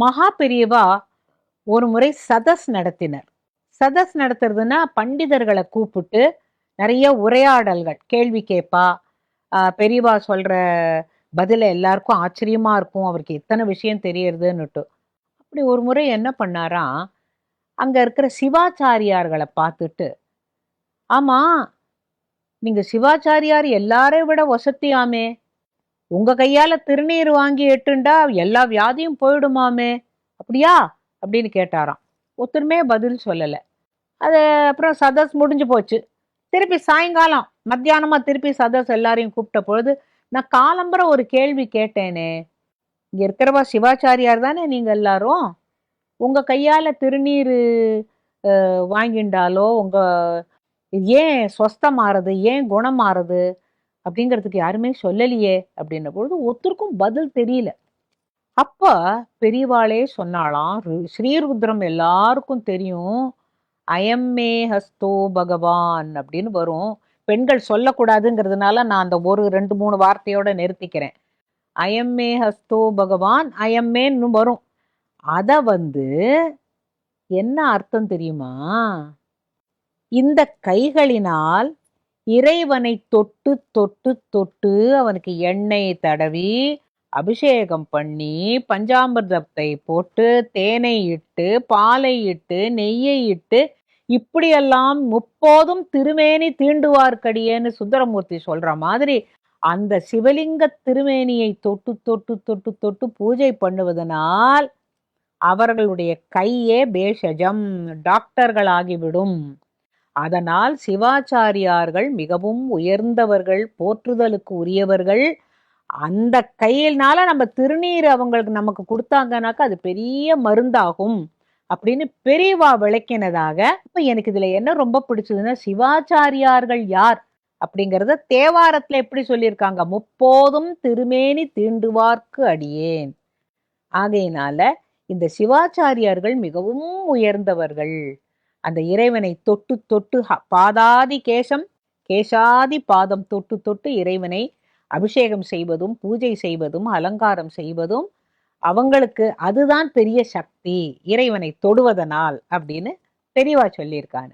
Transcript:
மகா பெரியவா ஒரு முறை சதஸ் நடத்தினர். சதஸ் நடத்துறதுன்னா பண்டிதர்களை கூப்பிட்டு நிறைய உரையாடல்கள், கேள்வி கேட்பா. பெரியவா சொல்ற பதில எல்லாருக்கும் ஆச்சரியமா இருக்கும், அவருக்கு எத்தனை விஷயம் தெரியறதுன்னுட்டு. அப்படி ஒரு முறை என்ன பண்ணாராம், அங்க இருக்கிற சிவாச்சாரியார்களை பார்த்துட்டு, ஆமா, நீங்க சிவாச்சாரியார் எல்லாரையும் விட வசத்தியாமே, உங்க கையால திருநீர் வாங்கி எட்டுண்டா எல்லா வியாதியும் போயிடுமாமே, அப்படியா அப்படின்னு கேட்டாராம். ஒருத்தருமே பதில் சொல்லல. அது அப்புறம் சதஸ் முடிஞ்சு போச்சு. திருப்பி சாயங்காலம் மத்தியானமா திருப்பி சதஸ் எல்லாரையும் கூப்பிட்ட பொழுது, நான் காலம்பர ஒரு கேள்வி கேட்டேனே, இங்க இருக்கிறவா சிவாச்சாரியார் தானே நீங்க எல்லாரும், உங்க கையால திருநீர் வாங்கிண்டாலோ உங்க ஏன் சொஸ்தம் ஆறுது, ஏன் குணம் ஆறுது அப்படிங்கிறதுக்கு யாருமே சொல்லலையே அப்படின்ன பொழுது ஒருத்தருக்கும் பதில் தெரியல. அப்ப பெரியவாளே சொன்னாலாம், ஸ்ரீருத்ரம் எல்லாருக்கும் தெரியும், அயம்மே ஹஸ்தோ பகவான் அப்படின்னு வரும். பெண்கள் சொல்லக்கூடாதுங்கிறதுனால நான் அந்த ஒரு 2-3 வார்த்தையோட நிறுத்திக்கிறேன். அயம்மே ஹஸ்தோ பகவான், அயம்மேன்னு வரும். அத என்ன அர்த்தம் தெரியுமா, இந்த கைகளினால் இறைவனை தொட்டு தொட்டு தொட்டு அவனுக்கு எண்ணெய் தடவி அபிஷேகம் பண்ணி பஞ்சாமிர்தத்தை போட்டு தேனை இட்டு பாலை இட்டு நெய்யை இட்டு இப்படியெல்லாம் முப்போதும் திருமேனி தீண்டுவார்க்கடியேன்னு சுந்தரமூர்த்தி சொல்ற மாதிரி அந்த சிவலிங்க திருமேனியை தொட்டு தொட்டு தொட்டு தொட்டு பூஜை பண்ணுவதனால் அவர்களுடைய கையே பேஷஜம், டாக்டர்கள் ஆகிவிடும். அதனால் சிவாச்சாரியார்கள் மிகவும் உயர்ந்தவர்கள், போற்றுதலுக்கு உரியவர்கள். அந்த கையினால நம்ம திருநீர் அவங்களுக்கு நமக்கு கொடுத்தாங்கனாக்கா அது பெரிய மருந்தாகும் அப்படின்னு பெரியவா விளக்கினதாக. இப்ப எனக்கு இதுல என்ன ரொம்ப பிடிச்சதுன்னா, சிவாச்சாரியார்கள் யார் அப்படிங்கறத தேவாரத்துல எப்படி சொல்லியிருக்காங்க, முப்போதும் திருமேனி தீண்டுவார்க்கு அடியேன். ஆகையினால இந்த சிவாச்சாரியார்கள் மிகவும் உயர்ந்தவர்கள். அந்த இறைவனை தொட்டு தொட்டு பாதாதி கேசம் கேசாதி பாதம் தொட்டு தொட்டு இறைவனை அபிஷேகம் செய்வதும் பூஜை செய்வதும் அலங்காரம் செய்வதும் அவங்களுக்கு அதுதான் பெரிய சக்தி, இறைவனை தொடுவதனால் அப்படின்னு தெளிவா சொல்லியிருக்காங்க.